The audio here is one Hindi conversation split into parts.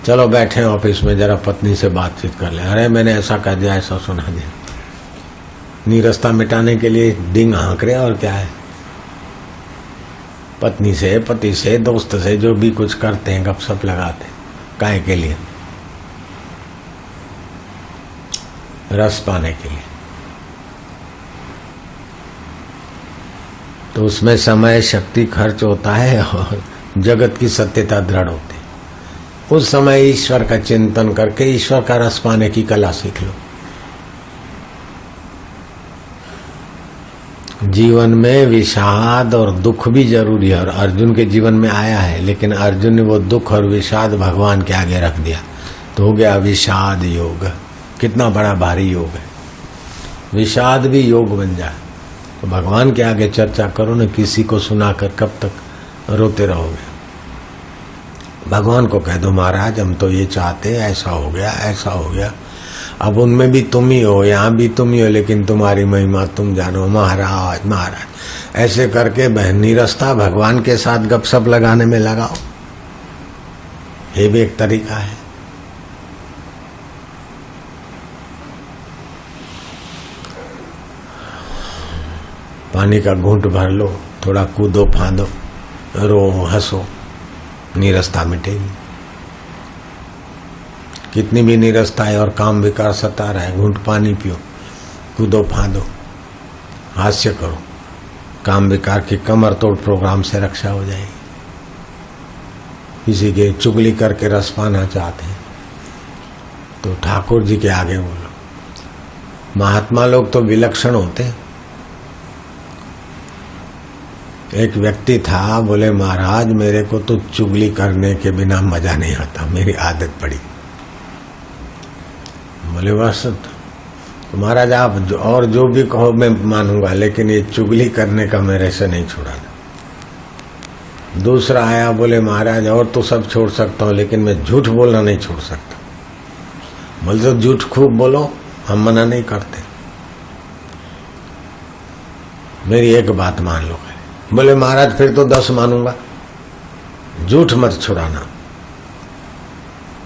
चलो बैठे ऑफिस में जरा पत्नी से बातचीत कर ले। अरे मैंने ऐसा कह दिया, ऐसा सुना दिया। नीरसता मिटाने के लिए डिंग हाँक रहे और क्या है। पत्नी से, पति से, दोस्त से जो भी कुछ करते हैं, गपशप लगाते हैं, काहे के लिए? रस पाने के लिए। तो उसमें समय शक्ति खर्च होता है और जगत की सत्यता दृढ़ होती है। उस समय ईश्वर का चिंतन करके ईश्वर का रस पाने की कला सीख लो। जीवन में विषाद और दुख भी जरूरी है, और अर्जुन के जीवन में आया है, लेकिन अर्जुन ने वो दुख और विषाद भगवान के आगे रख दिया तो हो गया विषाद योग। कितना बड़ा भारी योग है। विषाद भी योग बन जाए तो भगवान के आगे चर्चा करो न, किसी को सुनाकर कब तक रोते रहोगे। भगवान को कह दो महाराज हम तो ये चाहते, ऐसा हो गया, ऐसा हो गया। अब उनमें भी तुम ही हो, यहाँ भी तुम ही हो, लेकिन तुम्हारी महिमा तुम जानो महाराज महाराज। ऐसे करके नीरसता भगवान के साथ गपशप लगाने में लगाओ। ये भी एक तरीका है। पानी का घूंट भर लो, थोड़ा कूदो फांदो, रो हंसो, नीरसता मिटेगी। कितनी भी नीरसता है और काम विकार सता रहा है, घूंट पानी पियो, कूदो फांदो, हास्य करो, काम विकार की कमर तोड़ प्रोग्राम से रक्षा हो जाएगी। किसी के चुगली करके रस पाना चाहते हैं तो ठाकुर जी के आगे बोलो। महात्मा लोग तो विलक्षण होते हैं। एक व्यक्ति था, बोले महाराज मेरे को तो चुगली करने के बिना मजा नहीं आता, मेरी आदत पड़ी। बोले बस तो महाराज आप और जो भी कहो मैं मानूंगा, लेकिन ये चुगली करने का मेरे से नहीं छुड़ाना। दूसरा आया, बोले महाराज और तो सब छोड़ सकता हूँ, लेकिन मैं झूठ बोलना नहीं छोड़ सकता। बोले तो झूठ खूब बोलो, हम मना नहीं करते, मेरी एक बात मान लो। बोले महाराज फिर तो 10 मानूंगा, झूठ मत छुड़ाना।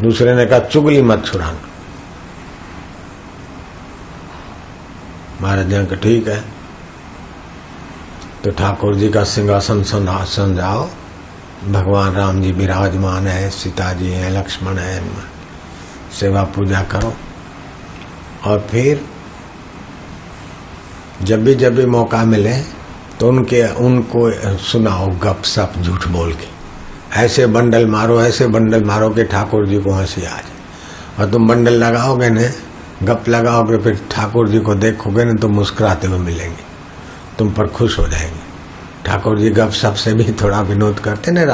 दूसरे ने कहा चुगली मत छुड़ाना। महाराज ने कहा ठीक है। तो ठाकुर जी का सिंहासन जाओ, भगवान राम जी विराजमान है, सीता जी है, लक्ष्मण है, सेवा पूजा करो। और फिर जब भी मौका मिले तो उनको सुनाओ गपशप झूठ बोल के। ऐसे बंडल मारो कि ठाकुर जी को हंसी आ जाए। और तुम बंडल लगाओगे न, गप लगाओगे, फिर ठाकुर जी को देखोगे न तो मुस्कुराते हुए मिलेंगे, तुम पर खुश हो जाएंगे। ठाकुर जी गपशप से भी थोड़ा विनोद करते न।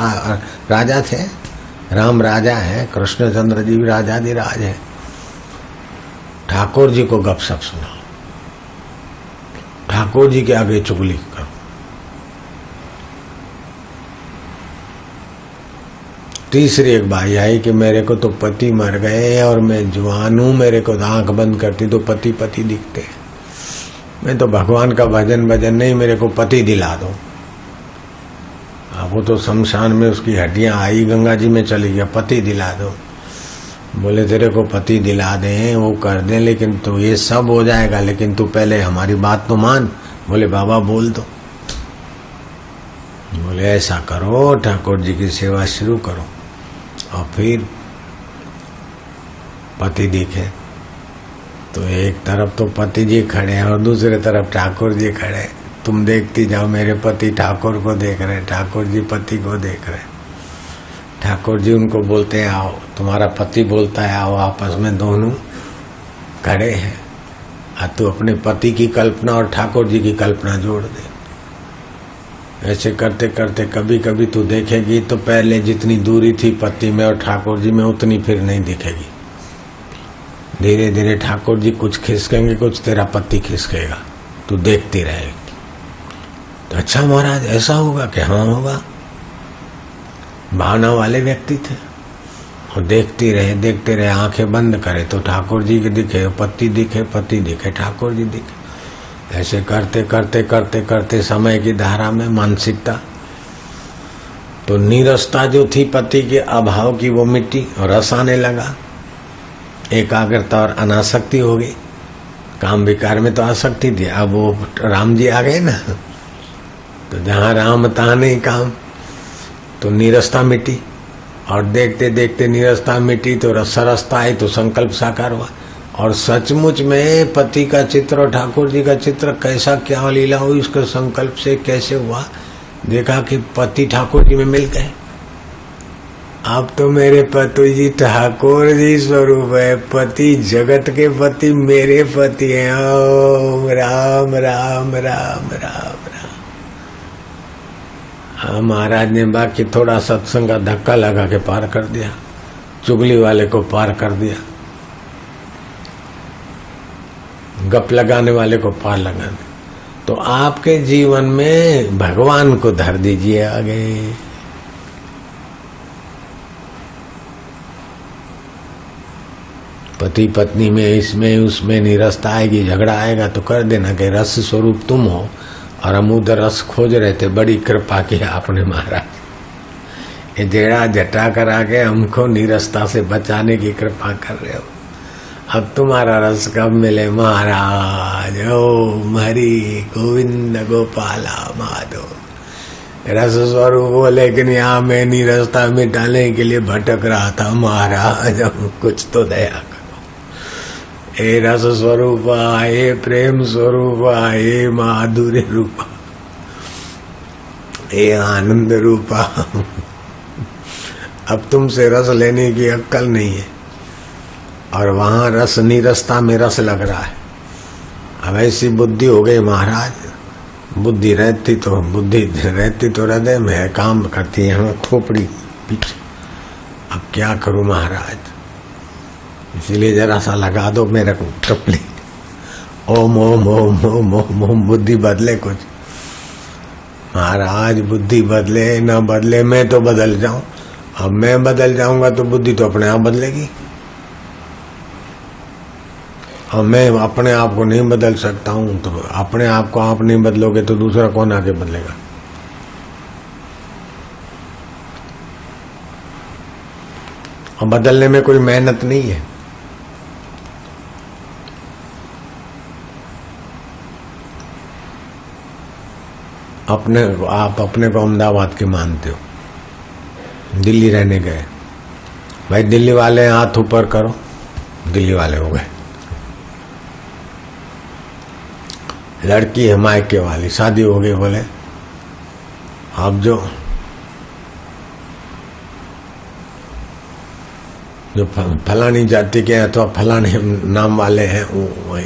राजा थे, राम राजा है, कृष्णचंद्र जी भी राजाधिराज है। ठाकुर जी को गपशप सुनाओ, ठाकुर जी के आगे चुगली करो। तीसरी एक बाई आई कि मेरे को तो पति मर गए और मैं जवान हूं, मेरे को आंख बंद करती तो पति पति दिखते। मैं तो भगवान का भजन नहीं, मेरे को पति दिला दो। वो तो शमशान में उसकी हड्डियां आई, गंगा जी में चली गया, पति दिला दो। बोले तेरे को पति दिला दें, वो कर दें, लेकिन तो ये सब हो जाएगा, लेकिन तू पहले हमारी बात तो मान। बोले बाबा बोल दो। बोले ऐसा करो, ठाकुर जी की सेवा शुरू करो। और फिर पति दिखे तो एक तरफ तो पति जी खड़े हैं और दूसरे तरफ ठाकुर जी खड़े। तुम देखती जाओ, मेरे पति ठाकुर को देख रहे, ठाकुर जी पति को देख रहे। ठाकुर जी उनको बोलते हैं आओ, तुम्हारा पति बोलता है आओ, आपस में दोनों खड़े हैं। तू अपने पति की कल्पना और ठाकुर जी की कल्पना जोड़ दे। ऐसे करते करते कभी कभी तू देखेगी तो पहले जितनी दूरी थी पति में और ठाकुर जी में उतनी फिर नहीं दिखेगी। धीरे धीरे ठाकुर जी कुछ खिसकेंगे, कुछ तेरा पति खिसकेगा, तू देखती रहेगी। तो अच्छा महाराज ऐसा होगा कि हाँ होगा। भावना वाले व्यक्ति थे और देखते रहे, आंखें बंद करे तो ठाकुर जी के दिखे, पति दिखे, ठाकुर जी दिखे। ऐसे करते करते समय की धारा में मानसिकता तो नीरसता जो थी पति के अभाव की वो मिट्टी और रस आने लगा। एकाग्रता और अनासक्ति हो गई। काम विकार में तो आसक्ति थी, अब वो राम जी आ गए ना, तो जहाँ राम तहाँ नहीं काम, तो नीरसता मिट्टी। और देखते देखते नीरसता मिट्टी तो रसरसता आई, तो संकल्प साकार हुआ। और सचमुच में पति का चित्र और ठाकुर जी का चित्र कैसा क्या लीला हुई, उसके संकल्प से कैसे हुआ, देखा कि पति ठाकुर जी में मिल गए। अब तो मेरे पति जी ठाकुर जी स्वरूप है, पति जगत के पति मेरे पति हैं। ओम राम राम राम राम राम। हाँ, महाराज ने बाकी थोड़ा सत्संग का धक्का लगा के पार कर दिया, चुगली वाले को पार कर दिया, गप लगाने वाले को पार लगा दिया। तो आपके जीवन में भगवान को धर दीजिए आगे। पति पत्नी में, इसमें उसमें निरस्ता आएगी, झगड़ा आएगा तो कर देना कि रस स्वरूप तुम हो और हम उधर रस खोज रहे थे। बड़ी कृपा की आपने महाराज, ये जेड़ा जटा करा के हमको निरस्ता से बचाने की कृपा कर रहे हो। अब तुम्हारा रस कब मिले महाराज। ओम हरि गोविंद गोपाला माधव। रस स्वरूप हो, लेकिन यहाँ मैं निरस्ता मिटाने के लिए भटक रहा था महाराज, कुछ तो दया करो। हे रस स्वरूपा, हे प्रेम स्वरूपा, हे माधुर्य रूपा, हे आनंद रूपा। अब तुमसे रस लेने की अक्कल नहीं है, और वहां रस निरस्ता में रस लग रहा है। अब ऐसी बुद्धि हो गई महाराज, बुद्धि रहती तो हृदय में काम करती है, हम खोपड़ी पीछे। अब क्या करूं महाराज, इसीलिए जरा सा लगा दो मेरे को टपली। ओम ओम ओम ओम ओम ओम, बुद्धि बदले कुछ महाराज, बुद्धि बदले न बदले मैं तो बदल जाऊं। अब मैं बदल जाऊंगा तो बुद्धि तो अपने आप बदलेगी, और मैं अपने आप को नहीं बदल सकता हूं। तो अपने आप को आप नहीं बदलोगे तो दूसरा कौन आके बदलेगा। और बदलने में कोई मेहनत नहीं है। आप अपने को अहमदाबाद के मानते हो, दिल्ली रहने गए, भाई दिल्ली वाले हाथ ऊपर करो, दिल्ली वाले हो गए। लड़की है मायके वाली, शादी हो गई, बोले अब जो फलानी जाति के अथवा फलाने नाम वाले हैं वो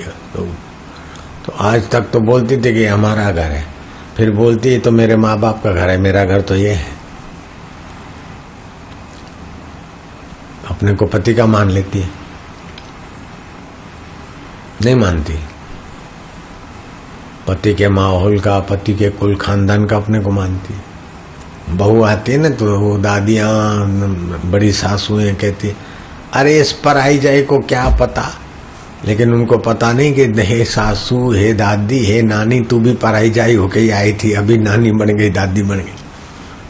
तो आज तक तो बोलती थी कि हमारा घर है, फिर बोलती है तो मेरे माँ बाप का घर है, मेरा घर तो ये है। अपने को पति का मान लेती है, नहीं मानती पति के माहौल का, पति के कुल खानदान का अपने को मानती है। बहू आती है ना तो वो दादियाँ बड़ी सासुएं कहती अरे इस पराई जाए को क्या पता, लेकिन उनको पता नहीं कि हे सासू, हे दादी, हे नानी, तू भी पराई जाई होके ही आई थी, अभी नानी बन गई, दादी बन गई,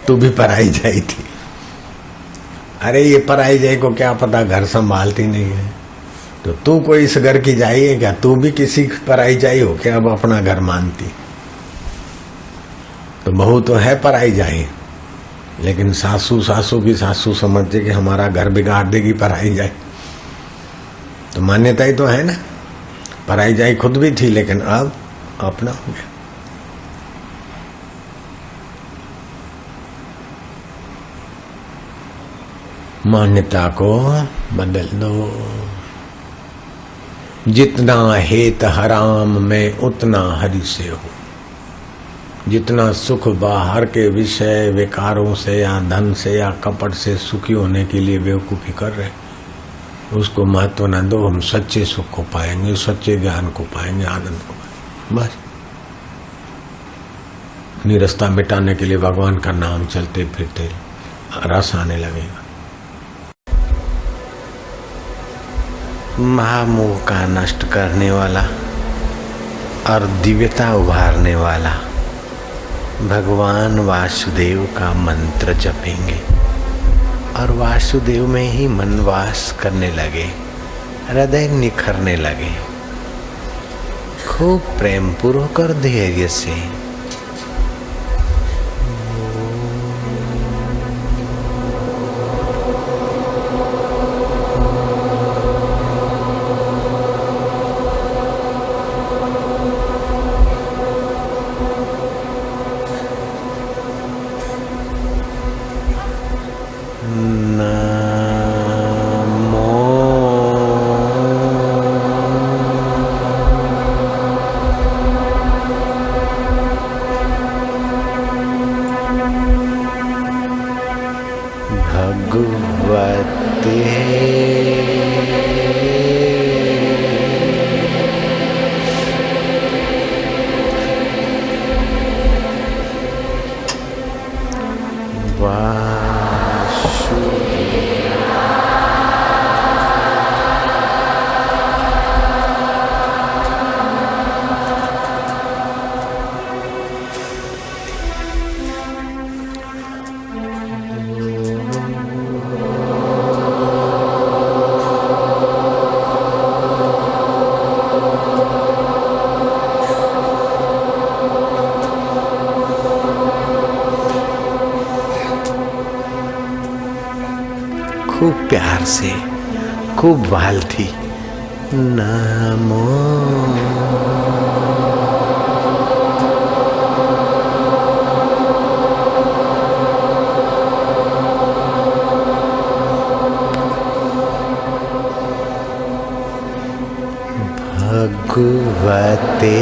तू भी पराई जाई थी। अरे ये पराई जाई को क्या पता, घर संभालती नहीं है, तो तू कोई इस घर की जाई है क्या, तू भी किसी पराई जाई हो क्या अब अपना घर मानती। तो बहू तो है पराई जाई, लेकिन सासू की सासू समझते कि हमारा घर बिगाड़ देगी पराई जाई, तो मान्यता ही तो है ना। पराई जाई खुद भी थी, लेकिन अब अपना हो गया। मान्यता को बदल दो। जितना हेत हराम में उतना हरि से हो। जितना सुख बाहर के विषय विकारों से या धन से या कपट से सुखी होने के लिए बेवकूफी कर रहे, उसको महत्व न दो। हम सच्चे सुख को पाएंगे, सच्चे ज्ञान को पाएंगे, आनंद को पाएंगे। बस निरस्ता मिटाने के लिए भगवान का नाम चलते फिरते रस आने लगेगा। महामोह का नष्ट करने वाला और दिव्यता उभारने वाला भगवान वासुदेव का मंत्र जपेंगे और वासुदेव में ही मन वास करने लगे, हृदय निखरने लगे। खूब प्रेम पूर्वक और धैर्य से खूब प्यार से, खूब वाल थी। नमो भगवते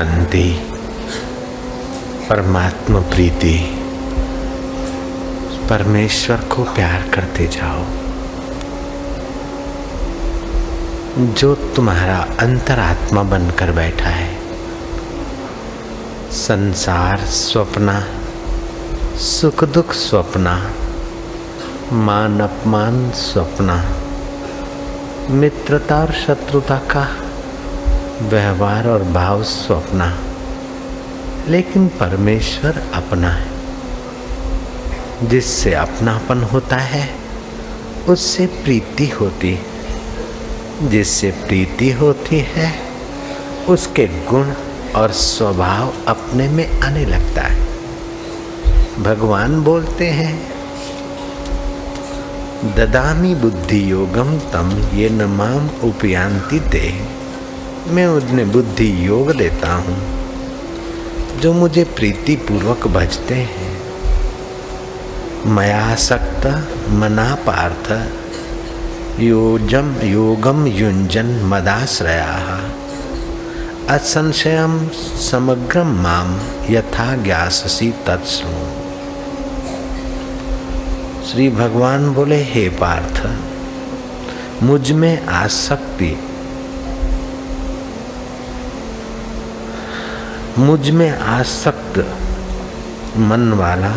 शांति, परमात्मा प्रीति, परमेश्वर को प्यार करते जाओ। जो तुम्हारा अंतरात्मा बनकर बैठा है। संसार स्वप्ना, सुख दुख स्वप्ना, मान अपमान स्वप्ना, मित्रता और शत्रुता का व्यवहार और भाव स्वप्ना, लेकिन परमेश्वर अपना है। जिससे अपनापन होता है उससे प्रीति होती, जिससे प्रीति होती है उसके गुण और स्वभाव अपने में आने लगता है। भगवान बोलते हैं, ददामि बुद्धि योगम तम ये न माम उपयांति ते। मैं उन्हें बुद्धि योग देता हूँ जो मुझे प्रीति पूर्वक भजते हैं। मयासक्त मना पार्थ योगम युंजन मदाश्रयाः असंशयम समग्रम माम यथा ज्ञाससि तत्स्नु। श्री भगवान बोले, हे पार्थ, मुझ में आसक्ति, मुझ में आसक्त मन वाला,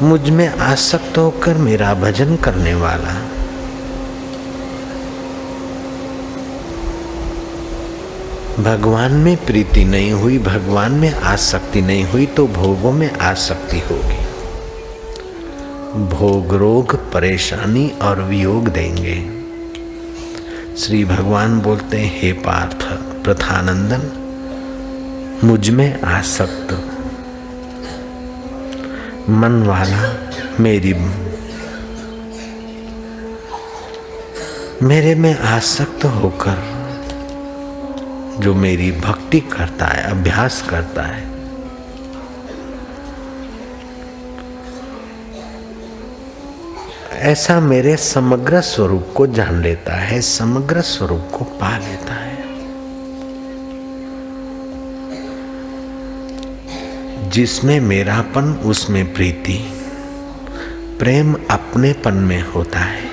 मुझ में आसक्त होकर मेरा भजन करने वाला, भगवान में प्रीति नहीं हुई, भगवान में आसक्ति नहीं हुई तो भोगों में आसक्ति होगी। भोग रोग परेशानी और वियोग देंगे। श्री भगवान बोलते हैं, हे पार्थ प्रथानंदन, मुझ में आसक्त मन वाला, मेरे में आसक्त होकर जो मेरी भक्ति करता है, अभ्यास करता है, ऐसा मेरे समग्र स्वरूप को जान लेता है, समग्र स्वरूप को पा लेता है। जिसमें मेरापन उसमें प्रीति, प्रेम अपनेपन में होता है।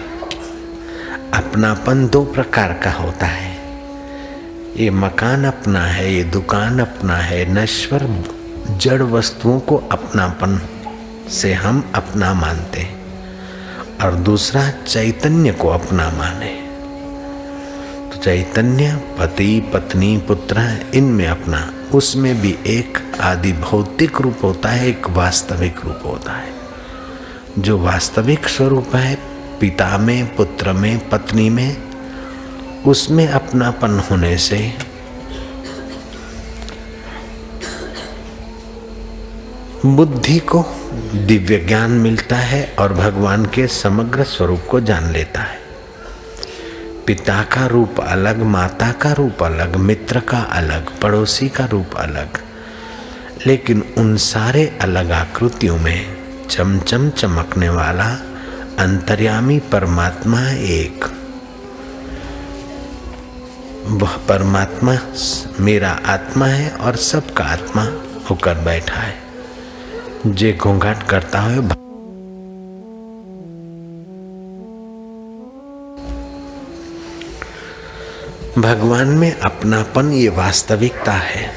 अपनापन दो प्रकार का होता है, ये मकान अपना है, ये दुकान अपना है। नश्वर जड़ वस्तुओं को अपनापन से हम अपना मानते हैं, और दूसरा चैतन्य को अपना माने। तो चैतन्य पति पत्नी पुत्र इनमें अपना, उसमें भी एक आदि भौतिक रूप होता है, एक वास्तविक रूप होता है। जो वास्तविक स्वरूप है पिता में, पुत्र में, पत्नी में, उसमें अपनापन होने से बुद्धि को दिव्य ज्ञान मिलता है और भगवान के समग्र स्वरूप को जान लेता है। पिता का रूप अलग, माता का रूप अलग, मित्र का अलग, पड़ोसी का रूप अलग, लेकिन उन सारे अलग आकृतियों में चमचम चमकने वाला अंतर्यामी परमात्मा एक। वह परमात्मा मेरा आत्मा है और सबका आत्मा होकर बैठा है। जे घोंघाट करता है भगवान में अपनापन, ये वास्तविकता है,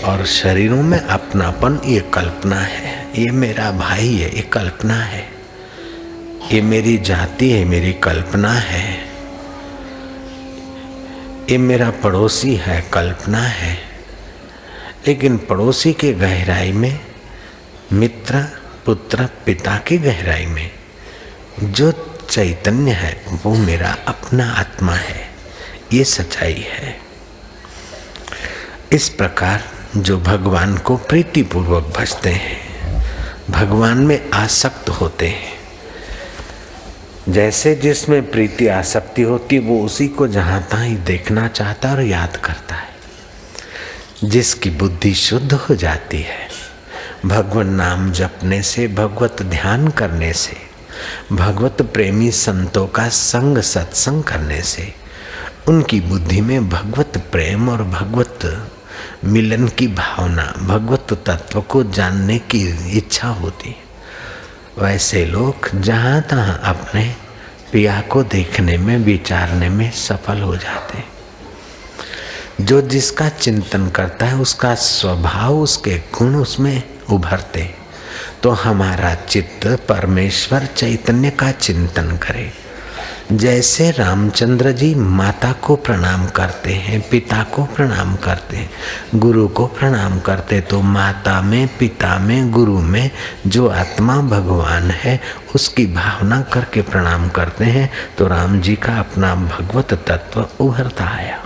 और शरीरों में अपनापन ये कल्पना है। ये मेरा भाई है, ये कल्पना है। ये मेरी जाति है, मेरी कल्पना है। ये मेरा पड़ोसी है, कल्पना है। लेकिन पड़ोसी के गहराई में, मित्र पुत्र पिता की गहराई में जो चैतन्य है वो मेरा अपना आत्मा है। ये सच्चाई है। इस प्रकार जो भगवान को प्रीतिपूर्वक भजते हैं, भगवान में आसक्त होते हैं, जैसे जिसमें प्रीति आसक्ति होती वो उसी को जहाँ तहाँ ही देखना चाहता और याद करता है। जिसकी बुद्धि शुद्ध हो जाती है भगवान नाम जपने से, भगवत ध्यान करने से, भगवत प्रेमी संतों का संग सत्संग करने से, उनकी बुद्धि में भगवत प्रेम और भगवत मिलन की भावना, भगवत तत्व को जानने की इच्छा होती। वैसे लोग जहाँ तहाँ अपने पिया को देखने में, विचारने में सफल हो जाते। जो जिसका चिंतन करता है उसका स्वभाव, उसके गुण उसमें उभरते। तो हमारा चित्त परमेश्वर चैतन्य का चिंतन करे। जैसे रामचंद्र जी माता को प्रणाम करते हैं, पिता को प्रणाम करते हैं, गुरु को प्रणाम करते, तो माता में, पिता में, गुरु में जो आत्मा भगवान है उसकी भावना करके प्रणाम करते हैं, तो राम जी का अपना भगवत तत्व उभरता आया।